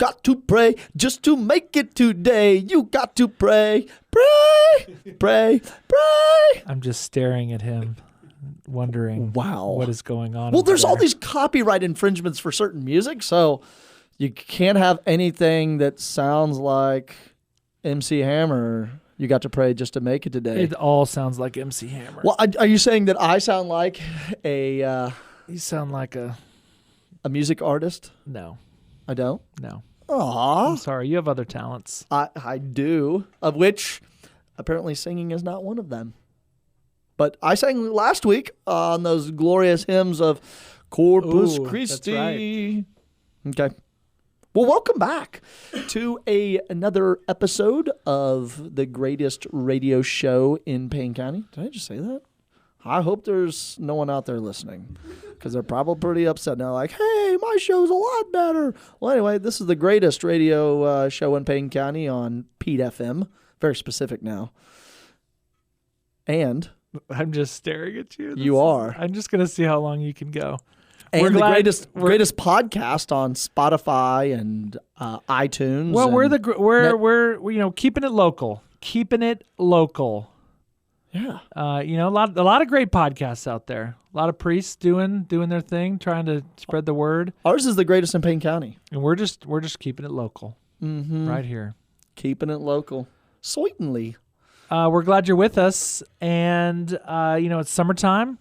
got to pray just to make it today. You got to pray, pray, pray, pray. I'm just staring at him, wondering what is going on. Well, there's all these copyright infringements for certain music, so you can't have anything that sounds like MC Hammer. You got to pray just to make it today. It all sounds like MC Hammer. Well, are you saying that I sound like a... you sound like a music artist? No. I don't? No. Aw. I'm sorry. You have other talents. I do, of which apparently singing is not one of them. But I sang last week on those glorious hymns of Corpus Christi. That's right. Okay. Well, welcome back to another episode of the greatest radio show in Payne County. Did I just say that? I hope there's no one out there listening because they're probably pretty upset now, like, hey, my show's a lot better. Well, anyway, this is the greatest radio show in Payne County on Pete FM. Very specific now. And I'm just staring at you. You are. I'm just going to see how long you can go. And the greatest podcast on Spotify and iTunes. Well, we're keeping it local. Yeah. A lot of great podcasts out there. A lot of priests doing their thing, trying to spread the word. Ours is the greatest in Payne County. And we're just keeping it local. Right here. Keeping it local. Certainly. We're glad you're with us. And it's summertime.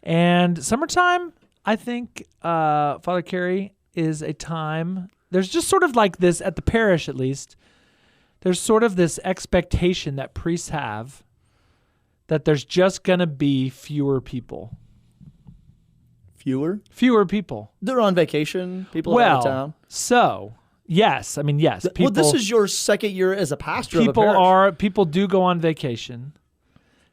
And summertime, I think, Father Carey, is a time. There's just sort of like this, at the parish at least, there's sort of this expectation that priests have that there's just going to be fewer people. Fewer? Fewer people. They're on vacation. People are out of town. So, yes. I mean, yes. Well, this is your second year as a pastor of a parish. People do go on vacation.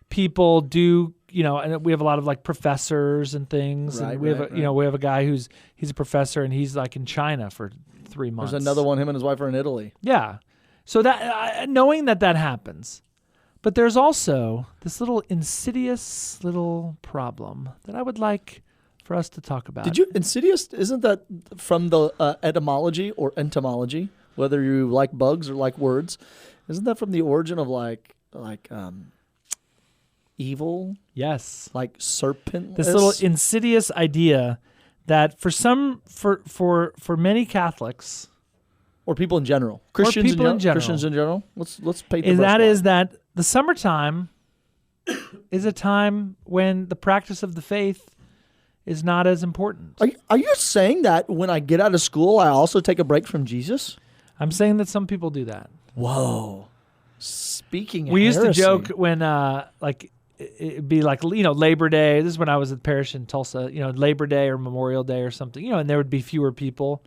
People do, and we have a lot of like professors and things. Right, and we have a guy he's a professor and he's like in China for 3 months. There's another one, him and his wife are in Italy. Yeah. So that knowing that happens. But there's also this little insidious little problem that I would like for us to talk about. Insidious, isn't that from the etymology or entomology, whether you like bugs or like words? Isn't that from the origin of like evil? Yes. Like serpent? This little insidious idea that for many Catholics or people in general, Christians in general. Let's paint the brush is that the summertime is a time when the practice of the faith is not as important. Are you saying that when I get out of school, I also take a break from Jesus? I'm saying that some people do that. Whoa. Speaking of we used heresy. to joke when it'd be like, Labor Day. This is when I was at the parish in Tulsa, Labor Day or Memorial Day or something, and there would be fewer people.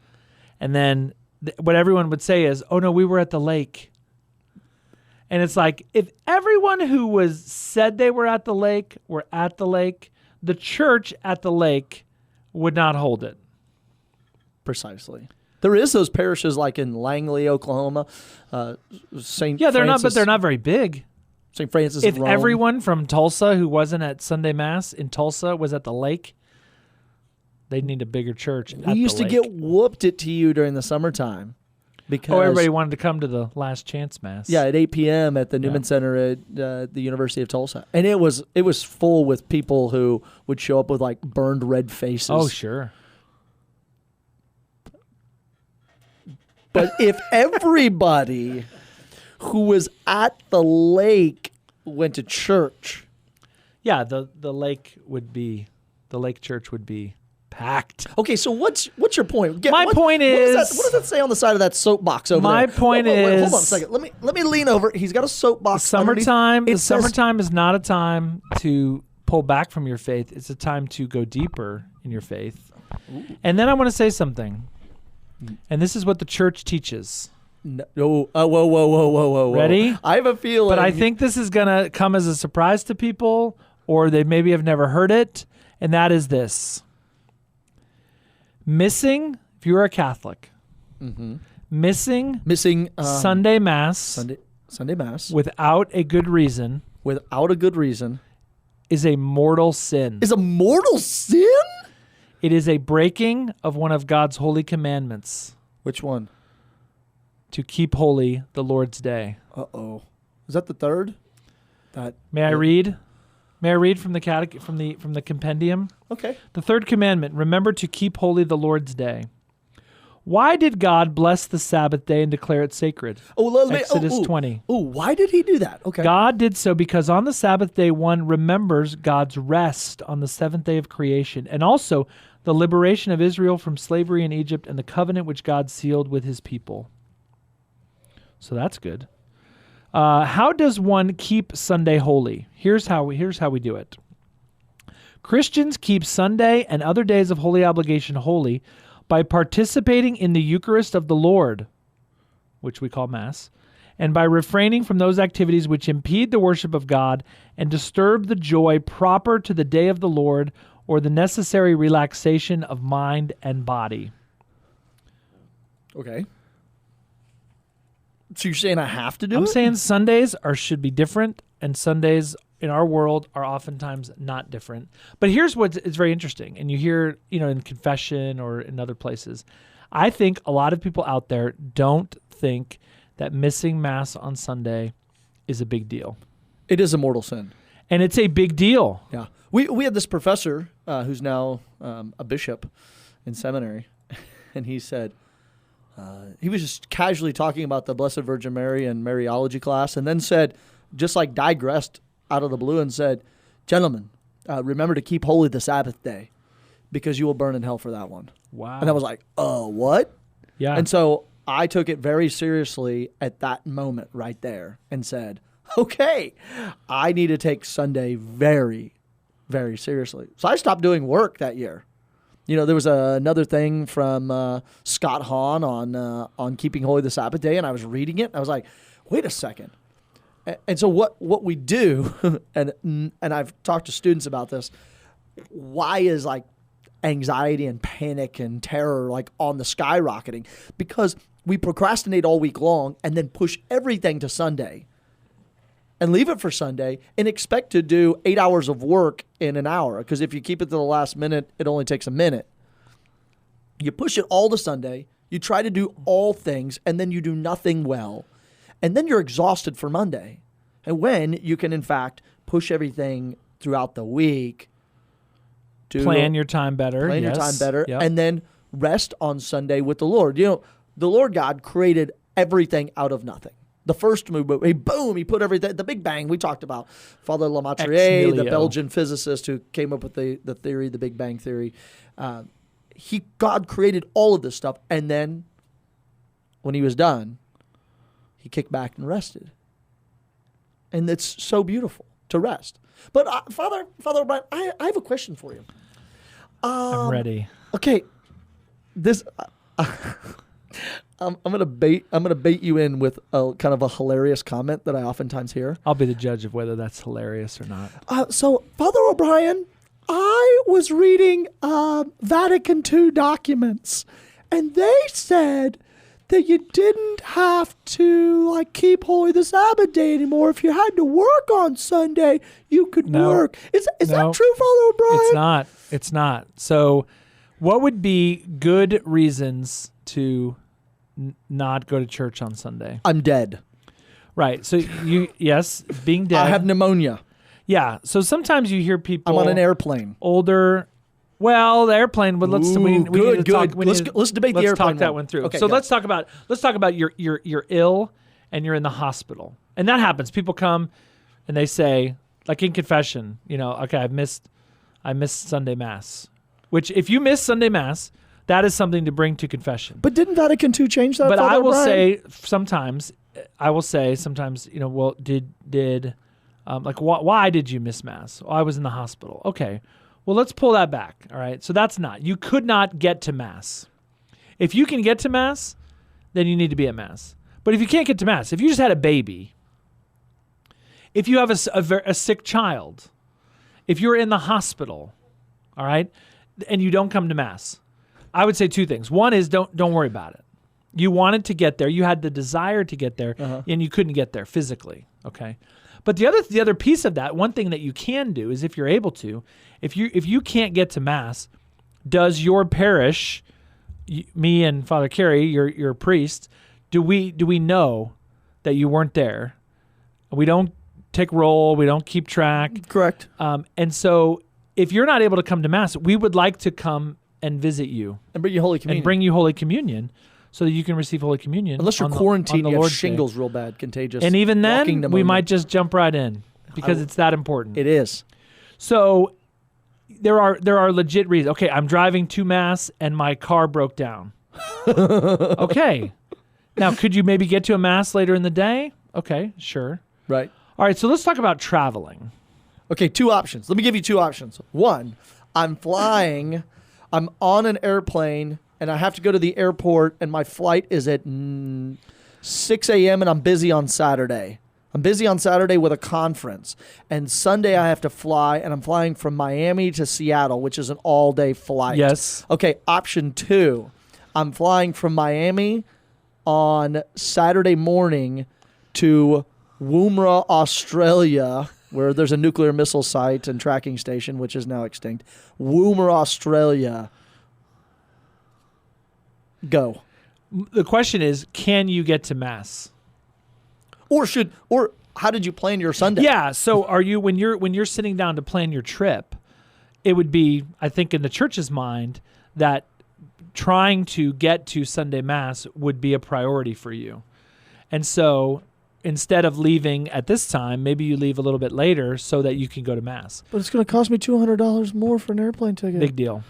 And then what everyone would say is, oh no, we were at the lake. And it's like, if everyone who said they were at the lake, the church at the lake would not hold it. Precisely. There is those parishes like in Langley, Oklahoma, St. Yeah, Francis, but they're not very big. St. Francis If of Rome. everyone from Tulsa who wasn't at Sunday Mass in Tulsa was at the lake, they'd need a bigger church at the lake. We used to get whooped at TU during the summertime. Because everybody wanted to come to the Last Chance Mass. Yeah, at 8 p.m. at the Newman Center at the University of Tulsa. And it was full with people who would show up with like burned red faces. Oh, sure. But if everybody who was at the lake went to church. Yeah, the lake church would be packed. Okay, so what's your point? My point is, what does that say on the side of that soapbox over there? My point is, hold on a second. Let me lean over. He's got a soapbox. The summertime is not a time to pull back from your faith. It's a time to go deeper in your faith. Ooh. And then I want to say something. And this is what the church teaches. Whoa. Ready? I have a feeling. But I think this is going to come as a surprise to people, or they maybe have never heard it, and that is this. Missing, if you're a Catholic, missing Sunday Mass, Sunday Mass without a good reason, is a mortal sin. Is a mortal sin? It is a breaking of one of God's holy commandments. Which one? to keep holy the Lord's day. Uh-oh. Is that the third? May I read? May I read from the from the compendium? Okay. The third commandment, remember to keep holy the Lord's day. Why did God bless the Sabbath day and declare it sacred? Exodus 20. Oh, why did he do that? Okay. God did so because on the Sabbath day one remembers God's rest on the seventh day of creation, and also the liberation of Israel from slavery in Egypt and the covenant which God sealed with his people. So that's good. How does one keep Sunday holy? Here's how we do it. Christians keep Sunday and other days of holy obligation holy by participating in the Eucharist of the Lord, which we call Mass, and by refraining from those activities which impede the worship of God and disturb the joy proper to the day of the Lord or the necessary relaxation of mind and body. Okay. So you're saying I have to do it? I'm saying Sundays should be different, and Sundays in our world are oftentimes not different. But here's it's very interesting, and you hear, in confession or in other places. I think a lot of people out there don't think that missing Mass on Sunday is a big deal. It is a mortal sin. And it's a big deal. Yeah. We had this professor who's now a bishop in seminary, and he said, he was just casually talking about the Blessed Virgin Mary and Mariology class, and then said, just like digressed out of the blue and said, gentlemen, remember to keep holy the Sabbath day because you will burn in hell for that one. Wow. And I was like, what? Yeah. And so I took it very seriously at that moment right there and said, okay, I need to take Sunday very, very seriously. So I stopped doing work that year. There was another thing from Scott Hahn on keeping holy the Sabbath day, and I was reading it. And I was like, wait a second. And so what we do, and I've talked to students about this, why is like anxiety and panic and terror like on the skyrocketing? Because we procrastinate all week long and then push everything to Sunday and leave it for Sunday and expect to do 8 hours of work in an hour. Because if you keep it to the last minute, it only takes a minute. You push it all to Sunday, you try to do all things, and then you do nothing well. And then you're exhausted for Monday. And when you can, in fact, push everything throughout the week. Plan your time better. Plan your time better. Yep. And then rest on Sunday with the Lord. The Lord God created everything out of nothing. The first movement, he put everything, the Big Bang we talked about. Father Lemaitre, the Belgian physicist who came up with the theory, the Big Bang theory. God created all of this stuff. And then when he was done, he kicked back and rested. And it's so beautiful to rest. But Father O'Brien, I have a question for you. I'm ready. Okay, this I'm gonna bait you in with a kind of a hilarious comment that I oftentimes hear. I'll be the judge of whether that's hilarious or not. So Father O'Brien, I was reading Vatican II documents, and they said that you didn't have to keep holy the Sabbath day anymore. If you had to work on Sunday, you could work. Is that true, Father O'Brien? It's not. So what would be good reasons to not go to church on Sunday? I'm dead. Right. So yes, being dead. I have pneumonia. Yeah. So sometimes you hear people. I'm on an airplane. Older. Well, the airplane. But let's we need to talk. Let's debate the airplane. Let's talk that one through. Okay, so let's talk about you're ill and you're in the hospital, and that happens. People come and they say, like in confession, okay, I missed Sunday Mass. Which, if you miss Sunday Mass, that is something to bring to confession. But didn't Vatican II change that? But Father I will O'Brien? say sometimes, well, why did you miss Mass? Well, I was in the hospital. Okay. Well, let's pull that back. All right. So you could not get to Mass. If you can get to Mass, then you need to be at Mass. But if you can't get to Mass, if you just had a baby, if you have a sick child, if you're in the hospital, all right, and you don't come to Mass, I would say two things. One is don't worry about it. You wanted to get there. You had the desire to get there, and you couldn't get there physically. Okay. But the other piece of that, one thing that you can do is if you're able to, if you can't get to Mass, does your parish, me and Father Carey, your priest, do we know that you weren't there? We don't take roll. We don't keep track. Correct. And so if you're not able to come to Mass, we would like to come and visit you. And bring you Holy Communion. And bring you Holy Communion so that you can receive Holy Communion. Unless you're quarantined, you have Lord's shingles Day. real bad, contagious. And even then, pneumonia. we might just jump right in because it's that important. It is. So there are legit reasons. Okay, I'm driving to Mass and my car broke down. Okay. Now, could you maybe get to a Mass later in the day? Okay, sure. Right. All right, so let's talk about traveling. Okay, 2 options. Let me give you 2 options. 1, I'm flying, I'm on an airplane, and I have to go to the airport, and my flight is at 6 a.m., and I'm busy on Saturday. I'm busy on Saturday with a conference. And Sunday I have to fly, and I'm flying from Miami to Seattle, which is an all-day flight. Yes. Okay, option 2, I'm flying from Miami on Saturday morning to Woomera, Australia, where there's a nuclear missile site and tracking station, which is now extinct. Woomera, Australia. Go. The question is, can you get to Mass? Or how did you plan your Sunday? Yeah. So are you when you're sitting down to plan your trip, it would be, I think, in the church's mind that trying to get to Sunday Mass would be a priority for you. And so instead of leaving at this time, maybe you leave a little bit later so that you can go to Mass. But it's going to cost me $200 more for an airplane ticket. Big deal.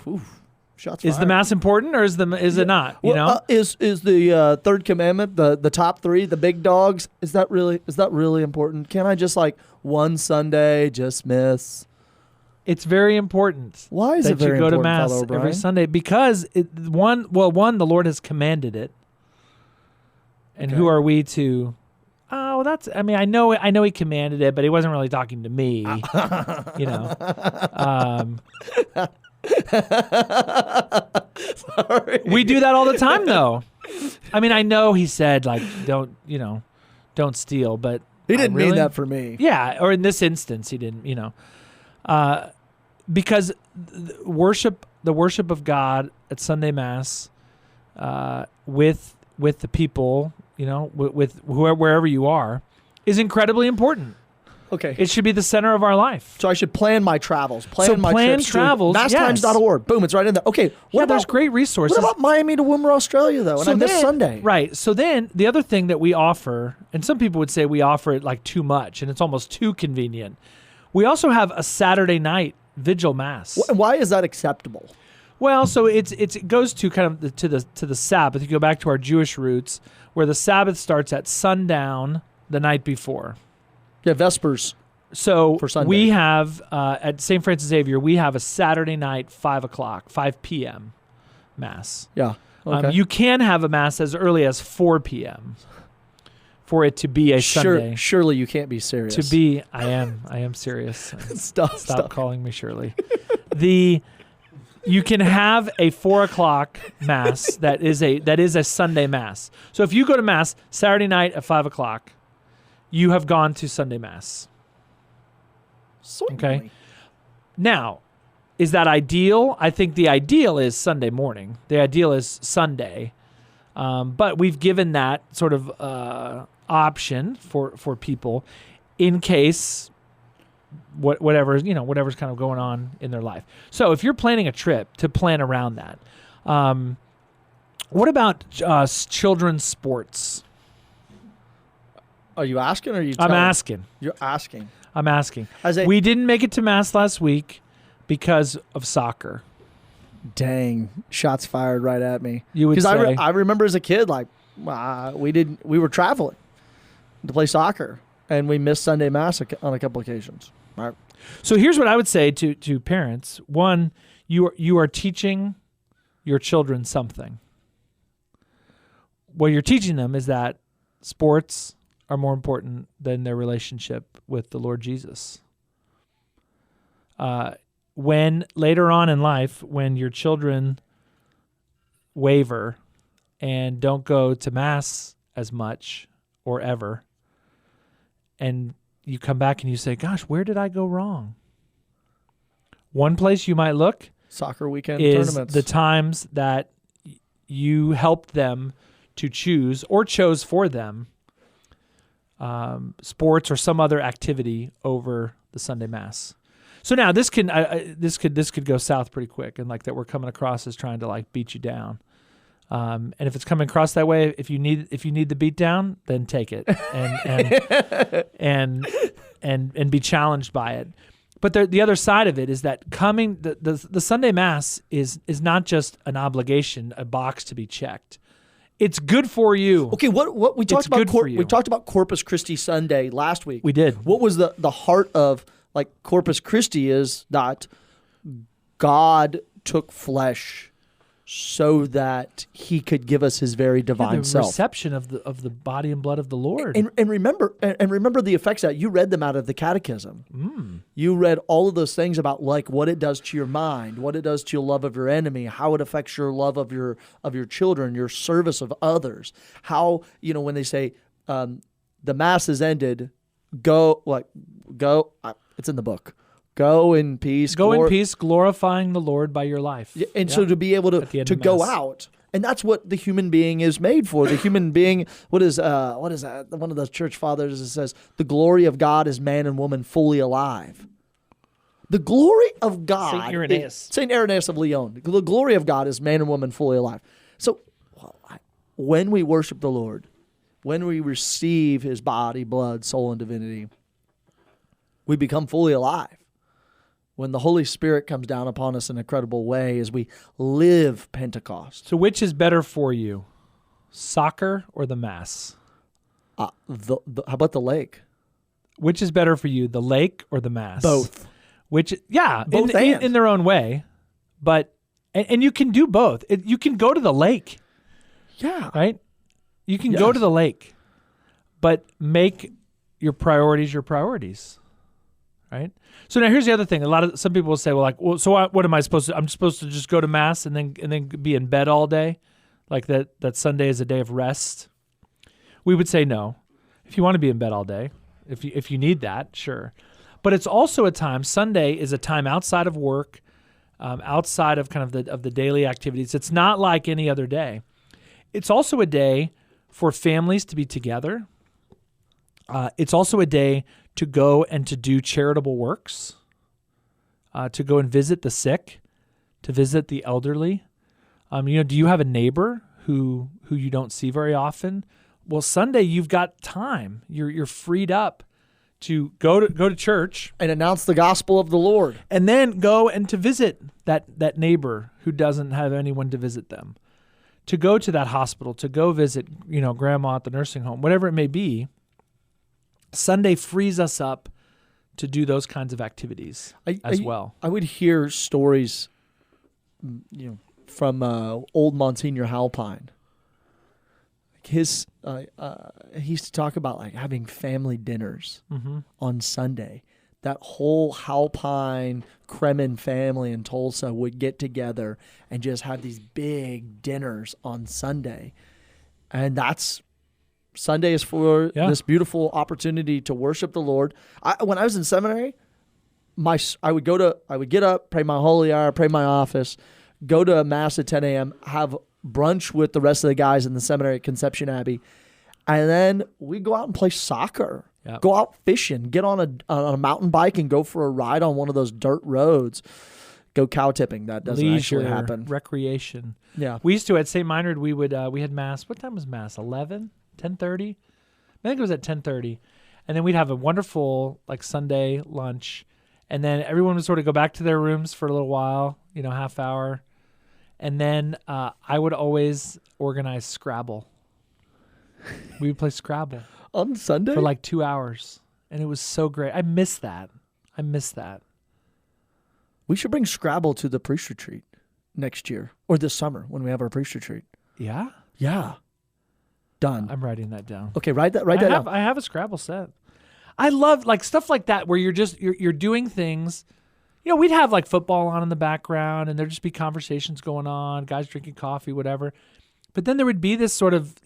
Ooh, shots Is fired. the Mass important or is it not? You know, is the third commandment, the top 3, the big dogs? Is that really important? Can I just one Sunday just miss? it's very important. Why is that it very you go to important, Mass Father every O'Brien? Sunday? Because one, the Lord has commanded it. And who are we to? Oh, I know he commanded it, but he wasn't really talking to me. You know. Sorry. We do that all the time, though. I mean, I know he said don't steal, but He didn't really mean that for me. Yeah, or in this instance, he didn't. Because the worship of God at Sunday Mass, with the people, with wherever you are, is incredibly important. Okay. It should be the center of our life. So I should plan my travels. Plan my plan trips. travels, Masstimes.org. Boom, it's right in there. Okay. There's great resources. What about Miami to Woomera, Australia, though? And I missed Sunday. Right. So then the other thing that we offer, and some people would say we offer it too much, and it's almost too convenient. We also have a Saturday night vigil Mass. Why is that acceptable? Well, so it goes to kind of to the Sabbath. You go back to our Jewish roots, where the Sabbath starts at sundown the night before. Yeah, Vespers. So for Sunday. We have at St. Francis Xavier, we have a Saturday night 5 p.m. Mass. Yeah. Okay. You can have a Mass as early as 4 p.m. for it to be a Sunday. Surely you can't be serious. I am serious. Stop calling me Shirley. You can have a 4 o'clock Mass that is a Sunday Mass. So if you go to Mass Saturday night at 5 o'clock, you have gone to Sunday Mass. Certainly. Okay. Now, is that ideal? I think the ideal is Sunday morning. The ideal is Sunday. But we've given that sort of option for people in case whatever's kind of going on in their life. So if you're planning a trip, to plan around that. What about children's sports? Are you asking or are you I'm telling? asking. You're asking. I'm asking. Isaiah, We didn't make it to Mass last week because of soccer. Dang, shots fired right at me. You would say. Because I remember as a kid, we were traveling to play soccer, and we missed Sunday Mass on a couple occasions. Right. So here's what I would say to parents. One, you are teaching your children something. What you're teaching them is that sports are more important than their relationship with the Lord Jesus. When later on in life, when your children waver and don't go to Mass as much or ever, and you come back and you say, gosh, where did I go wrong? One place you might look Soccer weekend is tournaments. the times that you helped them to choose or chose for them sports or some other activity over the Sunday Mass. So now this could go south pretty quick, and like that we're coming across as trying to like beat you down. And if it's coming across that way, if you need the beat down, then take it and be challenged by it. But the other side of it is that the Sunday Mass is not just an obligation, a box to be checked. It's good for you. Okay, what we talked about? We talked about Corpus Christi Sunday last week. We did. What was the heart of like Corpus Christi is that God took flesh so that he could give us his very divine self. Reception of the body and blood of the Lord. And remember the effects that you read them out of the catechism. You read all of those things about like what it does to your mind, what it does to your love of your enemy, how it affects your love of your children, your service of others. How, when they say the Mass is ended, go. It's in the book. Go in peace. Go in peace, glorifying the Lord by your life. And so to be able to go out, and that's what the human being is made for. The human being, what is that? One of the church fathers says, the glory of God is man and woman fully alive. The glory of God. Saint Irenaeus of Lyon. The glory of God is man and woman fully alive. So when we worship the Lord, when we receive his body, blood, soul, and divinity, we become fully alive. When the Holy Spirit comes down upon us in an incredible way as we live Pentecost. So which is better for you, soccer or the Mass? How about the lake? Which is better for you, the lake or the Mass? Both. Both in their own way, but and you can do both. You can go to the lake. Yeah. Right? You can go to the lake, but make your priorities. Right. So now here's the other thing. Some people will say, well, so what am I supposed to? I'm supposed to just go to Mass and then be in bed all day, like that Sunday is a day of rest. We would say no. If you want to be in bed all day, if you need that, sure. But it's also a time. Sunday is a time outside of work, outside of kind of the daily activities. It's not like any other day. It's also a day for families to be together. It's also a day to go and to do charitable works, to go and visit the sick, to visit the elderly. Do you have a neighbor who you don't see very often? Well, Sunday you've got time. You're freed up to go to church and announce the gospel of the Lord, and then go and to visit that neighbor who doesn't have anyone to visit them, to go to that hospital, to go visit grandma at the nursing home, whatever it may be. Sunday frees us up to do those kinds of activities as well. I would hear stories, from old Monsignor Halpine. He used to talk about like having family dinners on Sunday. That whole Halpine Kremen family in Tulsa would get together and just have these big dinners on Sunday, and Sunday is for this beautiful opportunity to worship the Lord. When I was in seminary, I would get up, pray my holy hour, pray my office, go to Mass at 10 a.m., have brunch with the rest of the guys in the seminary at Conception Abbey, and then we'd go out and play soccer, go out fishing, get on a mountain bike and go for a ride on one of those dirt roads, go cow tipping. That doesn't actually happen. Recreation. Yeah. We used to, at St. Meinrad, we had Mass. What time was Mass? 11? 10:30? I think it was at 10:30. And then we'd have a wonderful Sunday lunch. And then everyone would sort of go back to their rooms for a little while, half hour. And then I would always organize Scrabble. We would play Scrabble. On Sunday? For 2 hours. And it was so great. I miss that. We should bring Scrabble to the priest retreat next year or this summer when we have our priest retreat. Yeah? Yeah. Done. I'm writing that down. Okay, write that down. I have a Scrabble set. I love stuff like that where you're doing things. We'd have football on in the background and there'd just be conversations going on, guys drinking coffee, whatever. But then there would be this sort of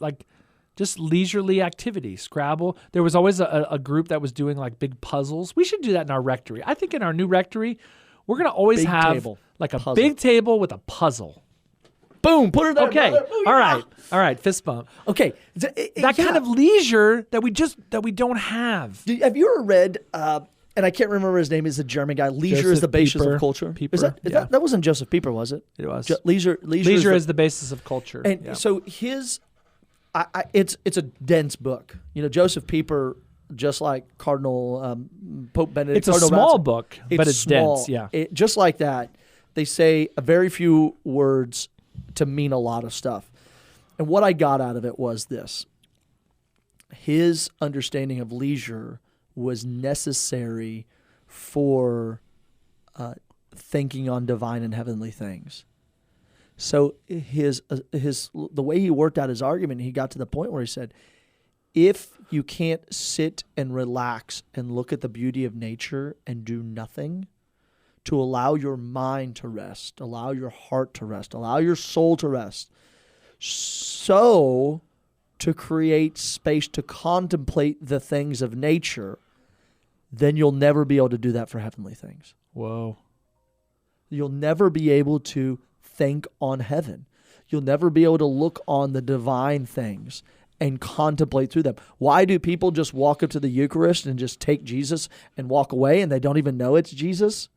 just leisurely activity. Scrabble. There was always a group that was doing big puzzles. We should do that in our rectory. I think in our new rectory, we're going to always have a big table with a puzzle. Boom, put her there. Okay. Brother. All right. Fist bump. Okay. That kind of leisure that we don't have. Have you ever read? And I can't remember his name. Is the German guy. Leisure Joseph is the basis Pieper. of culture. Pieper, Is yeah. that wasn't Joseph Pieper, was it? It was. Leisure is the basis of culture. And so his, it's a dense book. Joseph Pieper, just like Cardinal Pope Benedict. It's a Cardinal small Matzin, book, but it's small. dense. Yeah. Just like that, they say a very few words to mean a lot of stuff. And what I got out of it was this. His understanding of leisure was necessary for thinking on divine and heavenly things. So the way he worked out his argument, he got to the point where he said, if you can't sit and relax and look at the beauty of nature and do nothing to allow your mind to rest, allow your heart to rest, allow your soul to rest, so to create space to contemplate the things of nature, then you'll never be able to do that for heavenly things. Whoa. You'll never be able to think on heaven. You'll never be able to look on the divine things and contemplate through them. Why do people just walk up to the Eucharist and just take Jesus and walk away and they don't even know it's Jesus?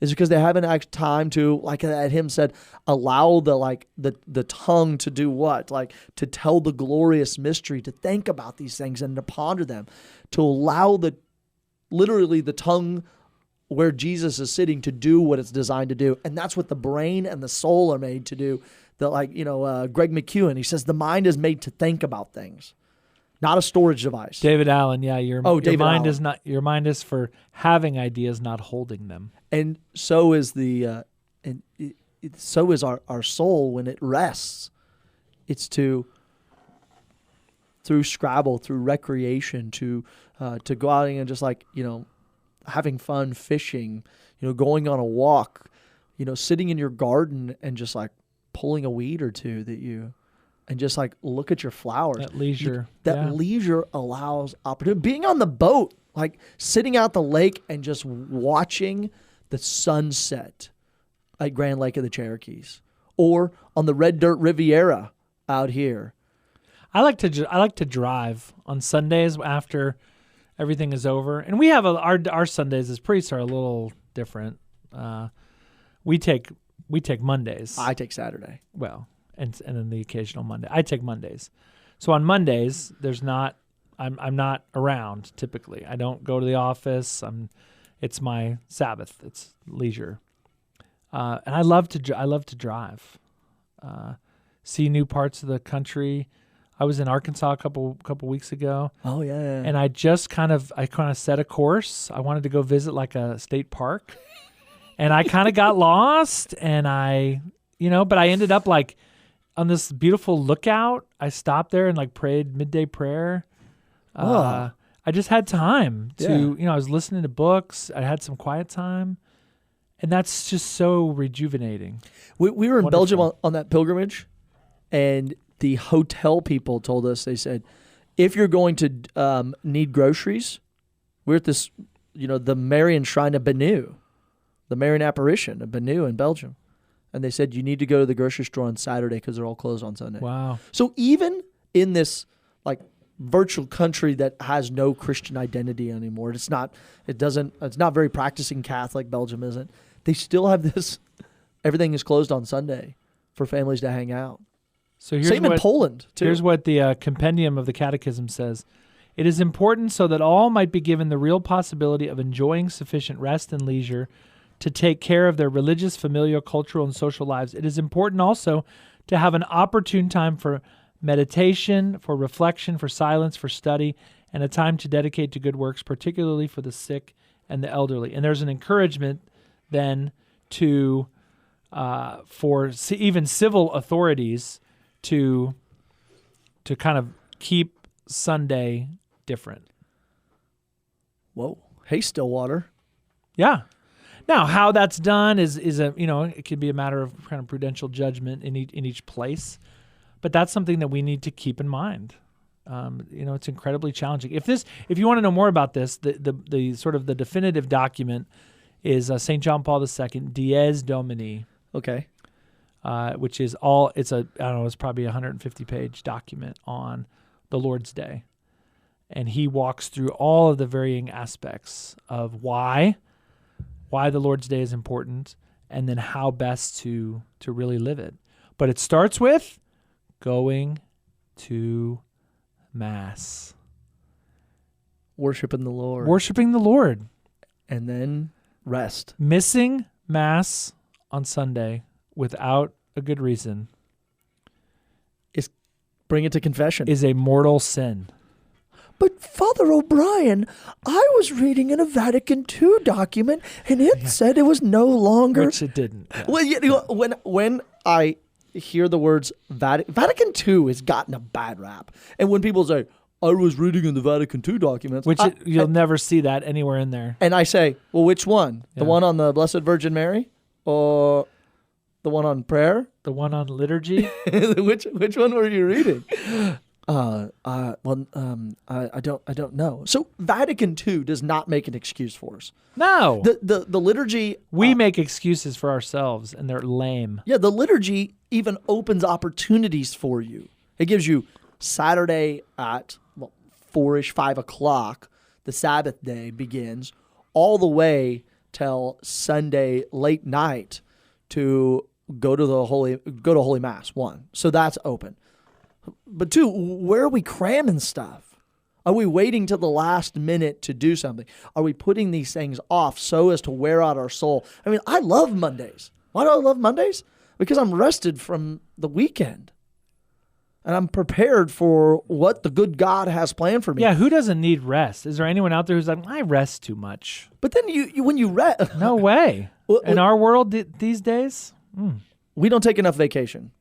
Is because they haven't had time to, like that hymn said, allow the tongue to do what? Like to tell the glorious mystery, to think about these things and to ponder them, to allow literally the tongue where Jesus is sitting to do what it's designed to do. And that's what the brain and the soul are made to do. Greg McEwen, he says the mind is made to think about things, not a storage device. David Allen, yeah, your mind Allen. is not, your mind is for having ideas, not holding them. And so is so is our soul when it rests. It's through Scrabble, through recreation, to go out and just having fun fishing, going on a walk, sitting in your garden and just like pulling a weed or two and just like look at your flowers. That leisure. Leisure allows opportunity. Being on the boat, like sitting out the lake and just watching the sunset at Grand Lake of the Cherokees, or on the Red Dirt Riviera out here. I like to drive on Sundays after everything is over, and we have our Sundays as priests are a little different. We take Mondays. I take Saturday. Well, and then the occasional Monday. I take Mondays. So on Mondays, I'm not around typically. I don't go to the office. It's my Sabbath. It's leisure, and I love to drive, see new parts of the country. I was in Arkansas a couple weeks ago. Oh yeah. And I just kind of set a course. I wanted to go visit like a state park, and I kind of got lost. And but I ended up like on this beautiful lookout. I stopped there and like prayed midday prayer. I just had time to, I was listening to books. I had some quiet time, and that's just so rejuvenating. We were in Wonderful. Belgium on that pilgrimage, and the hotel people told us, they said, if you're going to need groceries, we're at this, the Marian Shrine of Benu, the Marian apparition of Benu in Belgium. And they said, you need to go to the grocery store on Saturday because they're all closed on Sunday. Wow. So even in this like virtual country that has no Christian identity anymore, it's not very practicing Catholic, Belgium isn't, they still have this, everything is closed on Sunday for families to hang out. So here's Same in Poland, too. Here's what the compendium of the Catechism says. It is important so that all might be given the real possibility of enjoying sufficient rest and leisure to take care of their religious, familial, cultural, and social lives. It is important also to have an opportune time for meditation, for reflection, for silence, for study, and a time to dedicate to good works, particularly for the sick and the elderly. And there's an encouragement then to for even civil authorities to kind of keep Sunday different. Whoa. Hey, Stillwater. Yeah. Now, how that's done is it could be a matter of kind of prudential judgment in each place, but that's something that we need to keep in mind. It's incredibly challenging. If you want to know more about this, the sort of the definitive document is St. John Paul II, Dies Domini. Okay. which is it's probably a 150-page document on the Lord's Day. And he walks through all of the varying aspects of why the Lord's Day is important, and then how best to really live it. But it starts with going to Mass. Worshiping the Lord. Worshiping the Lord. And then rest. Missing Mass on Sunday without a good reason Bring it to confession. Is a mortal sin. But Father O'Brien, I was reading in a Vatican II document, and it said it was no longer. Which it didn't. Yeah. Well, when I hear the words Vatican II has gotten a bad rap, and when people say I was reading in the Vatican II documents, you'll never see that anywhere in there. And I say, well, which one? Yeah. The one on the Blessed Virgin Mary, or the one on prayer? The one on liturgy? Which one were you reading? I don't know. So Vatican II does not make an excuse for us. No. The liturgy. We make excuses for ourselves, and they're lame. Yeah, the liturgy even opens opportunities for you. It gives you Saturday at 4-ish, 5 o'clock. The Sabbath day begins all the way till Sunday late night to go to Holy Mass. One, so that's open. But two, where are we cramming stuff? Are we waiting till the last minute to do something? Are we putting these things off so as to wear out our soul? I mean, I love Mondays. Why do I love Mondays? Because I'm rested from the weekend. And I'm prepared for what the good God has planned for me. Yeah, who doesn't need rest? Is there anyone out there who's like, I rest too much? But then when you rest... No way. In our world these days? We don't take enough vacation.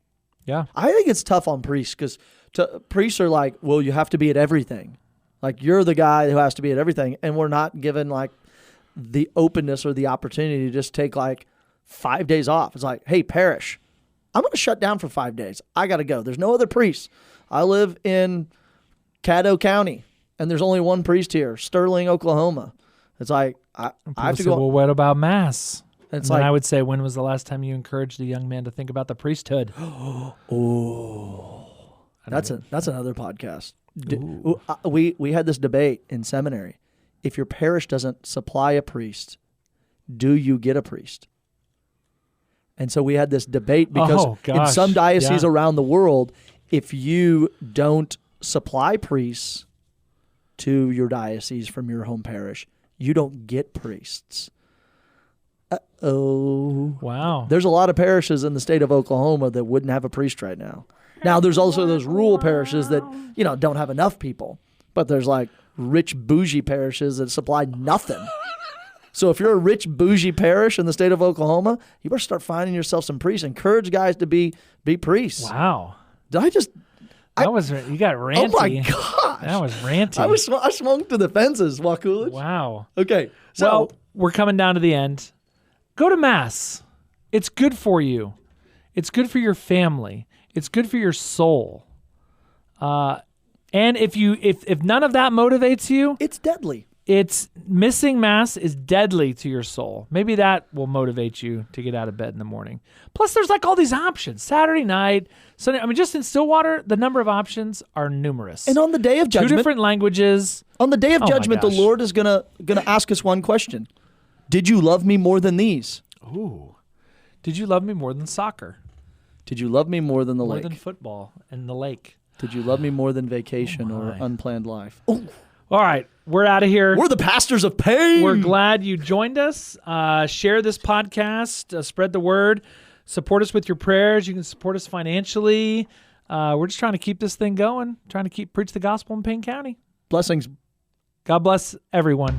Yeah. I think it's tough on priests because priests are like, well, you have to be at everything. Like, you're the guy who has to be at everything. And we're not given like the openness or the opportunity to just take like 5 days off. It's like, hey, parish, I'm going to shut down for 5 days. I got to go. There's no other priests. I live in Caddo County, and there's only one priest here, Sterling, Oklahoma. It's like, I have to go. Well, what about Mass? It's and like, I would say, when was the last time you encouraged a young man to think about the priesthood? That's another podcast. We had this debate in seminary. If your parish doesn't supply a priest, do you get a priest? And so we had this debate because in some dioceses around the world, if you don't supply priests to your diocese from your home parish, you don't get priests. Uh-oh. Wow. There's a lot of parishes in the state of Oklahoma that wouldn't have a priest right now. Now, there's also those rural parishes that, don't have enough people. But there's like rich, bougie parishes that supply nothing. So if you're a rich, bougie parish in the state of Oklahoma, you better start finding yourself some priests. Encourage guys to be priests. Wow. Did I just... you got ranty. Oh, my gosh. That was ranty. I swung to the fences, Wakulich. Wow. Okay. So, well, we're coming down to the end. Go to Mass. It's good for you. It's good for your family. It's good for your soul. And if none of that motivates you, it's deadly. It's missing Mass is deadly to your soul. Maybe that will motivate you to get out of bed in the morning. Plus, there's like all these options. Saturday night, Sunday. I mean, just in Stillwater, the number of options are numerous. And on the day of judgment, 2 different languages. On the day of judgment, the Lord is gonna ask us one question: did you love me more than these? Ooh, did you love me more than soccer? Did you love me more than the lake? More than football and the lake? Did you love me more than vacation or unplanned life? Ooh. All right, we're out of here. We're the pastors of pain. We're glad you joined us. Share this podcast. Spread the word. Support us with your prayers. You can support us financially. We're just trying to keep this thing going, trying to preach the gospel in Payne County. Blessings. God bless everyone.